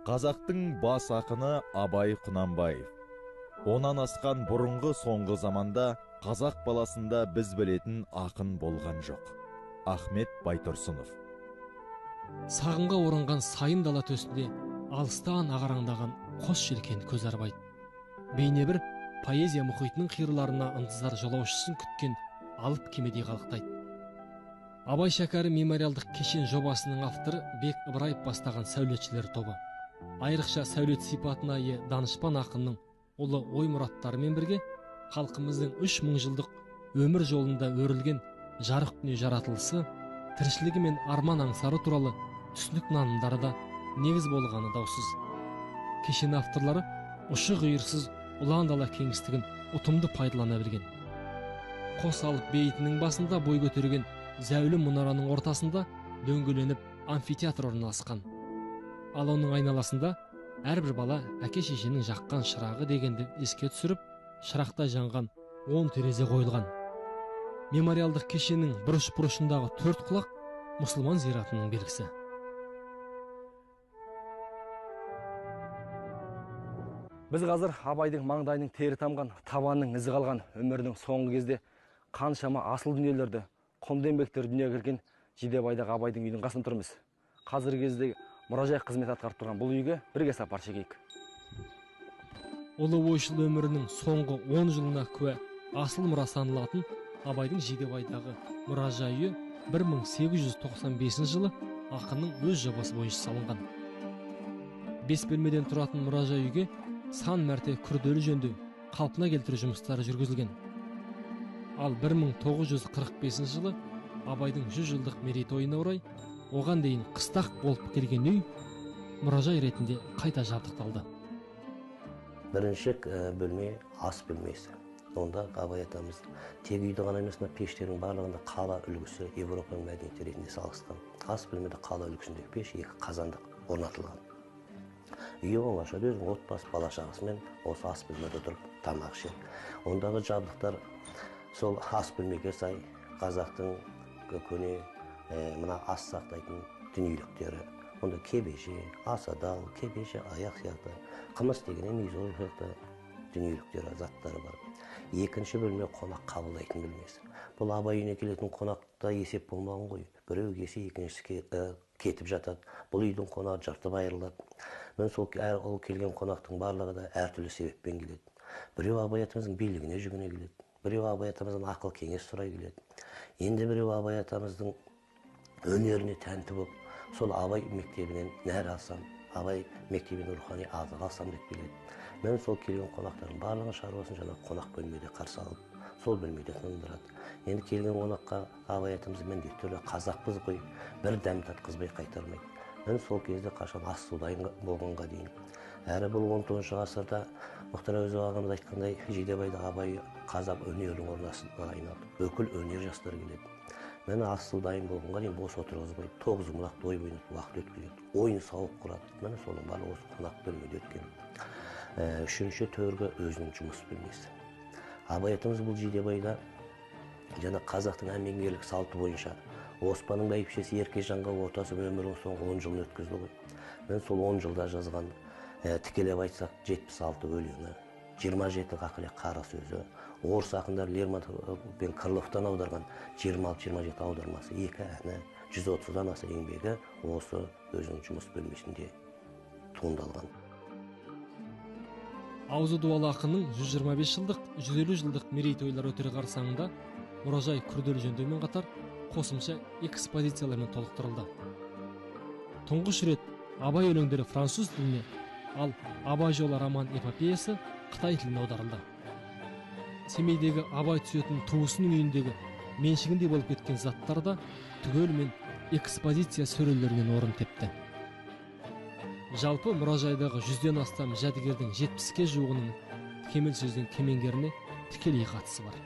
Қазақтың бас ақыны Абай Құнанбаев. Онан асқан бұрынғы соңғы заманда қазақ баласында біз білетін ақын болған жоқ. Ахмет Байтұрсынов. Сағымға оранған сайын дала төсінде алыстан ағараңдаған қос желкен көз арбайды. Бейне бір поэзия мұхитының қиырларына ынтызар жолаушысын күткен алып кемедей қалықтайды. Абай шәкәрі мемориалдық кешен жобасының авторы Бек Ыбыраев бастаған сәулетшілер тобы. Айрықша сәулет сипатына ие данышпан ақынның ұлы ой мұраттарымен бірге халқымыздың 3000 жылдық өмір жолында өрілген жарық дүние жаратылысы, тіршілігі мен арман аңсары туралы түсінік нанымдары да негіз болғаны даусыз. Кешен авторлары ұшы-қиырсыз ұлан дала кеңістігін ұтымды пайдалана білген. Қос алып бейітінің басында бой көтерген зәулім мұнараның ортасында дөңгеленіп амфитеатр орналасқан. Ал оның айналасында әрбір бала әке-шешенің жаққан шырағы дегенді еске түсіріп, шырақтай жанған 10 терезе қойылған. Мемориалдық кешеннің бұрыш-бұрышындағы 4 құлақ мұсылман зиратының белгісі. Біз қазір Абайдың маңдайының тері тамған, табанның ізі қалған өмірінің соңғы кезде қаншама асыл дүниелерді, құнды еңбектер дүниеге кірген Жидебайдағы Абайдың үйдің қасында тұрмыз. Қазіргі кезде мұражай қызмет атқарып тұрған бұл үйге бірге сапар шегейік. Ұлы ойшыл өмірінің соңғы 10 жылына куә асыл мұра саналатын Абайдың Жидебайдағы мұражай үйі 1895 жылы ақынның өз жобасы бойынша салынған. 5 бөлмеден тұратын мұражай үйге сан мәрте күрделі жөндеу, қалпына келтіру жұмыстары жүргізілген. Ал 1945 жылы Абайдың 100 жылдық мерейтойына орай оған дейін қыстақ болып келген үй мұражай ретінде қайта жабдықталды. Бірінші бөлме ас бөлмесі. Онда Абай атамыз тек үйді ғана емес, пештердің барлығында қала үлгісі Европаның мәдениеті ретінде салғысқан. Ас бөлмеде қала үлгісіндегі пеш, 2 қазандық орнатылған. Үйі оңаша өзінің отбасы бала-шағасымен осы ас бөлмеде тұрып тамақ ішеді. Ондағы жабдықтар сол ас бөлмеге сай қазақтың көне мына ас сақтайтын дүниеліктері. Онда кебеже, асадал, кебеже, аяқ сияқты, қымыз дегеннен мизол сияқты дүниеліктері, заттары бар. Екінші бөлме қонақ қабылдайтын бөлмесі. Бұл Абай үйіне келетін қонақта есеп болмаған ғой. Біреу келсе, екіншісі кетіп жатады. Бұл үйдің қонағы жыртып айырылады. Мен сол ол келген қонақтың барлығы да әртүрлі себеппен келеді. Біреу Абай атамыздың билігіне жүгіне келеді. Біреу Абай атамыздан ақыл кеңес сұрай келеді. Енді біреу Абай атамыздың өнеріне тәнті болып, сол Абай мектебінен нәр алсам, Абай мектебінен рухани азық алсам деп келеді. Мен сол келген қонақтардың барлығын шаруасын жаңа қонақ бөлмеде қарсы алып, сол бөлмеде тындырады. Енді келген қонаққа Абай атамыз міндетті түрде қазақпыз ғой, бір дәм татқызбай қайтармайды. Мен сол кезде қашан ас судайын болғанға дейін. Әрі бұл 19 ғасырда Мұхтар Әуезов ағамыз айтқандай, Жидебайда Абай қазақ өнерінің орнасына айналды. Өкіл өнер жастары келеді. Мен ас дайын болғанға дейін бос отырғызбай, тоғызқұмалақ ой ойнатып уақыт өткізеді. Ойын сауық құрады. Мен соның барлығы осы қонақ бөлмеде өткен. Үшінші төргі өзінің жұмыс бөлмесі. Абай атамыз бұл Жидебайда жаңа қазақтың әмеңгерлік салты бойынша Оспанның бәйбішесі Еркежанға ортасы өмірінің соңғы 10 жылын өткізді ғой. Мен сол 10 жылда жазған, тікелеп айтсақ 76 өлеңі, 27 қақылет қара сөзі, орыс ақындар Лермонтов пен Крыловтан аударған 26-27 аудармасы, 2 әні, 130-дан аса еңбегі осы өзінің жұмыс бөлмесінде туындалған. Аузы дуалы ақынның 125 жылдық, 150 жылдық мерейтойлар өтері қарсаңында мұражай күрделі жөндеумен қатар қосымша экспозициялармен толықтырылды. Тұңғыш рет Абай өлеңдері француз тіліне, ал Абай жолы роман эпопеясы Қытай тіліне аударылды. Семейдегі Абай түсетін туысының үйіндегі меншігінде болып кеткен заттар да түгелімен экспозиция сөрелерінен орын тепті. Жалпы мұражайдағы 100-ден астам жәдігердің 70-ке жуығының кемел сөздің кемеңгеріне тікелей қатысы бар.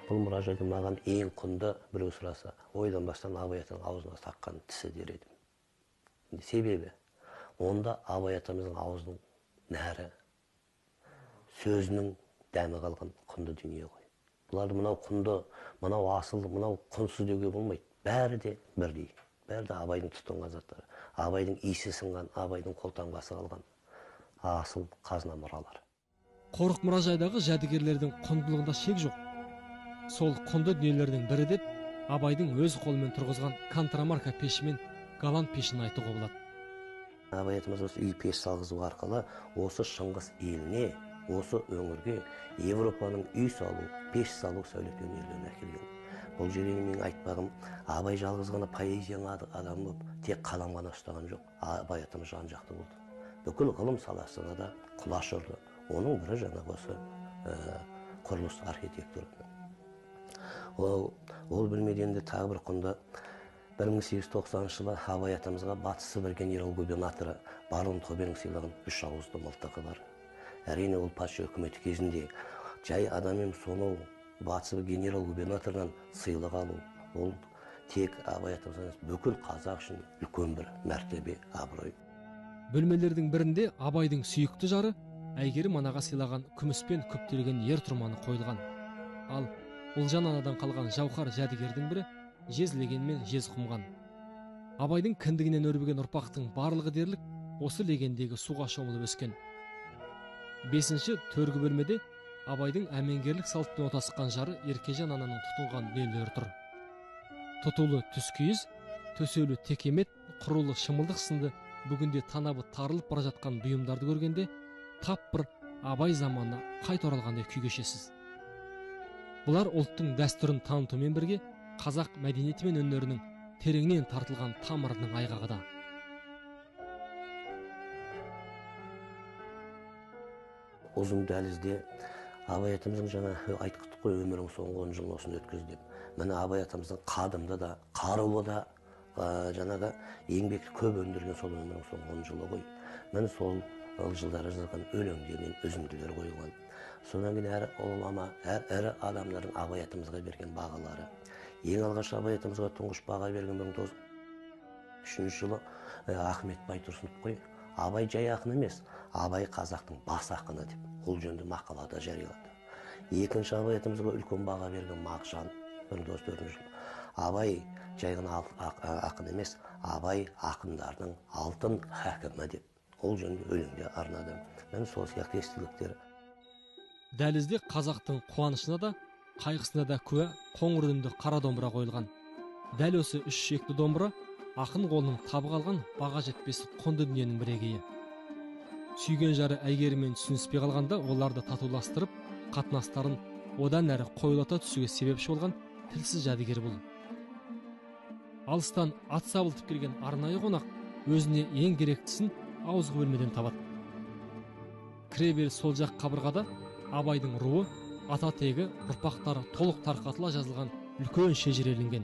Бұл мұражайда маған ең құнды біреу сұраса, ойдан бастан Абай атаның аузына таққан тісі дер едім. Себебі, онда Абай атамыздың аузының нәрі, сөзінің дәмі қалған құнды дүние ғой. Бұларды мынау құнды, мынау асыл, мынау құнсыз деуге болмайды. Бәрі де бірдей. Бәрі де Абайдың тұтынған заттары. абайдың иісі сынған, абайдың қолтаңбасы қалған асыл қазына мұралар. Қорық мұражайдағы жәдігерлердің құндылығында шек жоқ. Сол құнды дүниелердің бірі деп абайдың өз қолымен тұрғызған контрамарка пеші мен голланд пешін айтуға болады. Абай атамыз осы үй пеш салғызу арқылы осы Шыңғыс еліне, осы өңірге Европаның үй салу, пеш салу сәулет өнерлерін әкелген. Бұл жерде мен айтпағым, абай жалғыз ғана поэзияның адамы болып, тек қалам ғана ұстаған жоқ. Абай атамыз жан-жақты болды. Бүкіл ғылым саласына да құлаш ұрды. Оның бірі жаңағы осы құрылыс архитектуры. Ол білмеден де тағы бір құнды 1890 жылы Абай атамызға Батыс Сібір генерал-губернаторы Барон Тобенің сыйлаған 3 ауызды мылтығы бар. Әрине ол патша үкіметі кезінде жай адам емес, соны Батыс Сібір генерал-губернаторынан сыйлық алу, ол тек Абай атамыз бүкіл қазақ үшін үлкен бір мәртебе, абырой. Бөлмелердің бірінде Абайдың сүйікті жары Әйгерім анаға сыйлаған күміспен көптелген ер тұрманы қойылған. Ал Ұлжан анадан қалған жауһар жәдігердің бірі жез леген жез құмған. Абайдың кіндігінен өрбіген ұрпақтың барлығы дерлік осы легендегі суға шомылып өскен. 5-ші төргі бөлмеде Абайдың әмеңгерлік салтпен отасқан жары Еркежан ананың тұтынған дүниелері тұр. Тұтулы түскиіз, төселі текемет, құрулы шымылдық сынды бүгінде танабы тарылып бара жатқан бұйымдарды көргенде тап бір Абай заманына қайта оралғандай күй кешесіз. Бұлар ұлттың дәстүрін танытумен бірге қазақ мәдениеті мен өнерінің тереңнен тартылған тамырының айғағы да. Ұзын дәлізде Абай атамыздың жаңа айтқыдық қой, өмірің соңғы 10 жыл осыны өткізді деп. Міне Абай атамыздың қадымды да, қарулы да, жаңағы еңбекті көп өндірген сол өмірің соңғы 10 жылы ғой. Міне сол жылдары жазған өлеңдерінен үзінділер қойылған. Сонан кейін әр ұлама, әр ірі адамдардың Абай атамызға берген бағалары. Ең алғаш Абай атамызға тұңғыш баға берген 1903 жылы Ахмет Байтұрсынов қой. Абай жай ақын емес, Абай қазақтың бас ақыны деп ол жөнді мақалада жариялады. Екінші Абай атамызға үлкен баға берген Мағжан 1904 жылы. Абай жай ғана ақын емес, Абай ақындардың алтын хәкімі деп ол жөнінде өлеңде арнады. Мен сол сияқты естеліктер. Дәлізде қазақтың қуанышына да, қайғысына да куә қоңыр үнді қара домбыра қойылған. Дәл осы 3 шекті домбыра ақын қолының табы қалған баға жетпес құнды дүниенің бірегейі. Сүйген жары Әйгеріммен түсініспей қалғанда оларды татуластырып, қатынастарын одан әрі қоюлата түсуге себепші болған тілсіз жәдігер бұл. Алыстан ат сабылтып келген арнайы қонақ өзіне ең керектісін ауызғы бөлмеден табады. Кіребер сол жақ қабырғада Абайдың руы, ата тегі, ұрпақтары толық тарқатыла жазылған үлкен шежіреленген.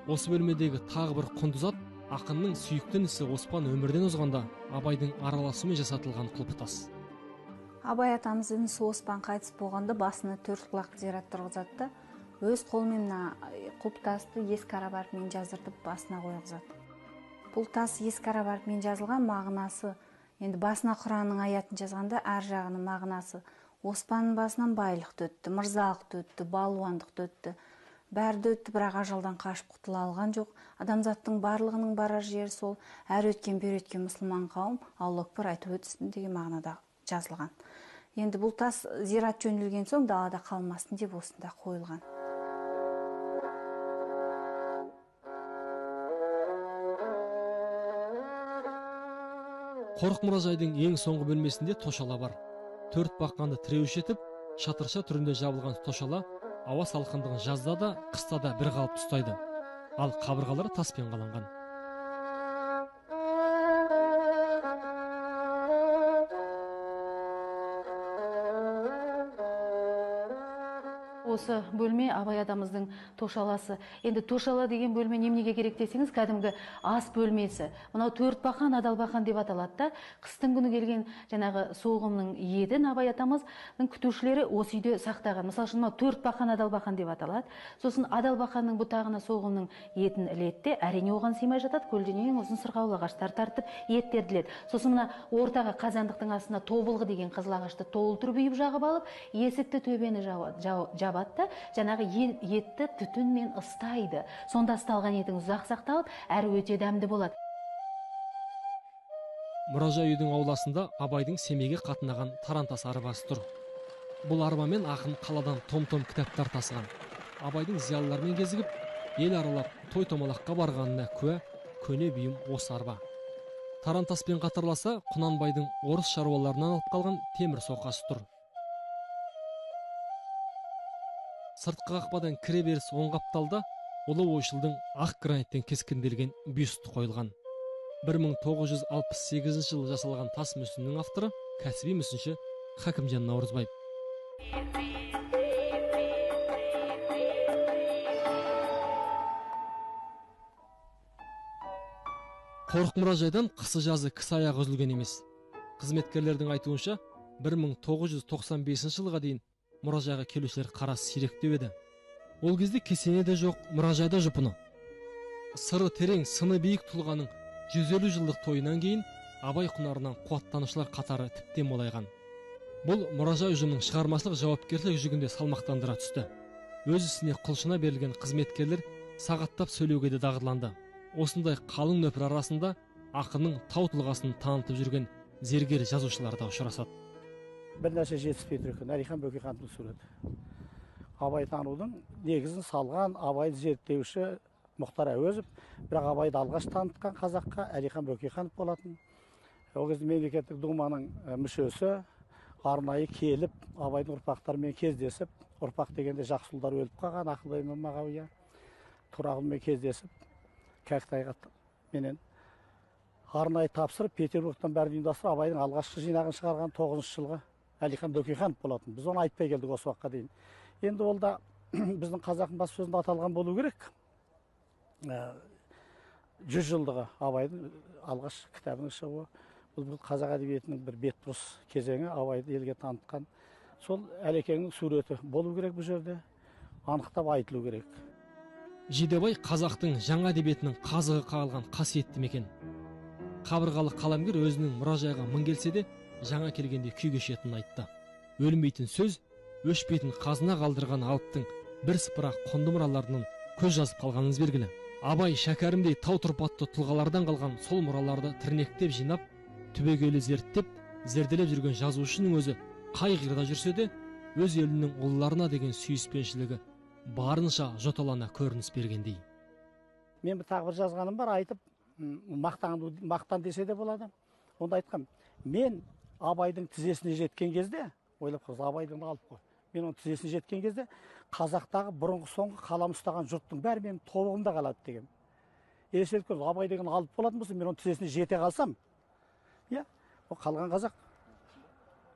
Осы бөлмедегі тағы бір құнды зат ақынның сүйікті інісі Оспан өмірден озғанда Абайдың араласуымен жасатылған құлпытас. Абай атамыз інісі Оспан қайтыс болғанда басына 4 құлақ зират тұрғызады. Өз қолымен құлпытасты ескі араб әрпімен жаздыртып басына қойғызады. Бұл тас ескі араб әрпімен жазылған, мағынасы енді басына Құранның аятын жазғанда әр жағының мағынасы Оспанның басынан байлық өтті, мырзалық өтті, балуандық өтті. Бәрі өтті, бірақ ажалдан қашып құтыла алған жоқ. Адамзаттың барлығының барар жері сол, әр өткен бер өткен мұсылман қауым Аллах акбар айтып өтсін деген мағынада жазылған. Енді бұл тас зират жөнделген соң далада қалмасын деп осында қойылған. Қорық мұражайдың ең соңғы бөлмесінде тошала бар. 4 баққанды тіреуіш етіп, шатырша түрінде жабылған тошала ауа салқындығын жазда да, қыста да бір қалып ұстайды. Ал қабырғалары таспен қаланған. Осы бөлме Абай атамыздың тошаласы. Енді тошала деген бөлме неменеге керек десеңіз, кәдімгі ас бөлмесі. Мынау 4 бақан, адал бақан деп аталады да. Қыстың күні келген жаңағы соғымның етін Абай атамыздың күтушілері осы үйде сақтаған. Мысалы үшін, мынау 4 бақан, адал бақан деп аталады. Сосын адал бақанның бұтағына соғымның етін ілетті. Әрине оған сыймай жатады. Көлденең ұзын сырғауыл ағаштар тартып еттерді іледі. Сосын мына ортаға қазандықтың астына тобылғы деген қызыл ағашты толтырып үйіп жағып алып, есікті төбені жабады. Жаңағы етті түтінмен ыстайды. Сонда ысталған етің ұзақ сақталып, әрі өте дәмді болады. мұражай үйдің ауласында Абайдың Семейге қатынаған тарантас арбасы тұр. Бұл арбамен ақын қаладан том-том кітаптар тасыған. Абайдың зиялылармен кезігіп, ел аралап той-томалаққа барғанына куә көне бүйім осы арба. Тарантаспен қатарласа, Құнанбайдың орыс шаруаларынан алып қалған темір соқасы тұр. Сыртқы қақпадан кіре беріс оң қапталда Ұлы Ойшылдың ақ граниттен кескінделген бюст қойылған. 1968 жылы жасалған тас мүсіннің авторы кәсіби мүсінші Хакімжан Наурызбаев. Қорық мұражайдан қысы-жазы кісі аяғы үзілген емес. Қызметкерлердің айтуынша 1995 жылға дейін мұражайға келушілер қарасы сиректеу еді. Ол кезде кесене де жоқ, мұражайда жұпыны. Сыры терең, сыны биік тұлғаның 150 жылдық тойынан кейін Абай құнарынан қуаттанушылар қатары тіптен молайған. Бұл мұражай ұжымының шығармашылық жауапкершілік жүгінде салмақтандыра түсті. Өз ісіне құлшына берілген қызметкерлер сағаттап сөйлеуге де дағдыланды. Осындай қалың нөпір арасында ақынның тау тұлғасын танытып жүрген зергер жазушылар да ұшырасады. Бір нәрсе жетіспей тұр екен, Әлихан Бөкейхановтың суреті. Абай танудың негізін салған Абайды зерттеуші Мұхтар Әуезов, бірақ Абайды алғаш танытқан қазаққа Әлихан Бөкейханов болатын. Ол кезде мемлекеттік думаның мүшесі арнайы келіп, Абайдың ұрпақтарымен кездесіп, ұрпақ дегенде Жақсылдар өліп қалған, Ақылбай мен Мағауия Тұрағұлмен кездесіп, Кәкітайға менен арнайы тапсырып, Петербургтан бәрін ұйымдастырып, Абайдың алғашқы жинағын шығарған 9 жылғы Әлихан Бөкейханов болатын. Біз оны айтпай келдік осы уақытқа дейін. Енді ол да біздің қазақтың бас сөзінде аталған болу керек. 100 жылдығы Абайдың алғаш кітабының шығуы. Бұл қазақ әдебиетінің бір бетбұрыс кезеңі, Абайды елге танытқан. Сол Әлекеңнің суреті болу керек бұл жерде, анықтап айтылу керек. Жидебай қазақтың жаңа әдебиетінің қазығы қағылған қасиетті мекен. Қабырғалы қаламгер өзінің мұражайға мың келсе де, жаңа келгенде күй кешетінін айтты. Өлмейтін сөз, өшпейтін қазына қалдырған алыптың бірсыпыра құнды мұраларынан көз жазып қалғаныңыз белгілі. Абай шәкәрімдей тау тұрпатты тұлғалардан қалған сол мұраларды тірнектеп жинап, түбегейлі зерттеп, зерделеп жүрген жазушының өзі қай қырда жүрсе де, өз елінің ұлыларына деген сүйіспеншілігі барынша жоталана көрініс бергендей. Мен тағы бір жазғаным бар, айтып, мақтан десе де болады. Онда айтқам, мен Абайдың тізесіне жеткен кезде, ойлап қараңыз, Абайдың алып қой. Мен оның тізесіне жеткен кезде, қазақтағы бұрынғы соңғы қалам ұстаған жұрттың бәрі менің тобығымда қалады деген. Елестетіп көріңіз, Абай деген алып болатын болса, мен оның тізесіне жете қалсам, иә, ол қалған қазақ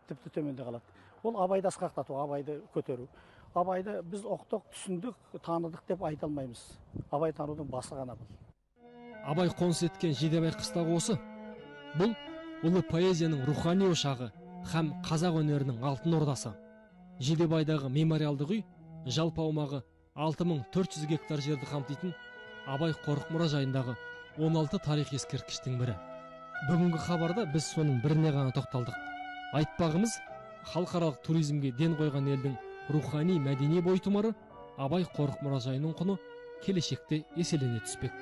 тіпті төменде қалады. Ол Абайды асқақтату, Абайды көтеру. Абайды біз ұқтық, түсіндік, таныдық деп айта алмаймыз. Абай танудың басы ғана бұл. Абай қоныс еткен Жидебай қыстағы осы. Бұл ұлы поэзияның рухани ошағы һәм қазақ өнерінің алтын ордасы. Жидебайдағы мемориалдық үй жалпы аумағы 6400 гектар жерді қамтитын Абай қорық мұражайындағы 16 тарих ескерткіштің бірі. Бүгінгі хабарда біз соның біріне ғана тоқталдық. Айтпағымыз, халықаралық туризмге ден қойған елдің рухани мәдени бойтұмары Абай қорық мұражайының құны келешекте еселене түспек.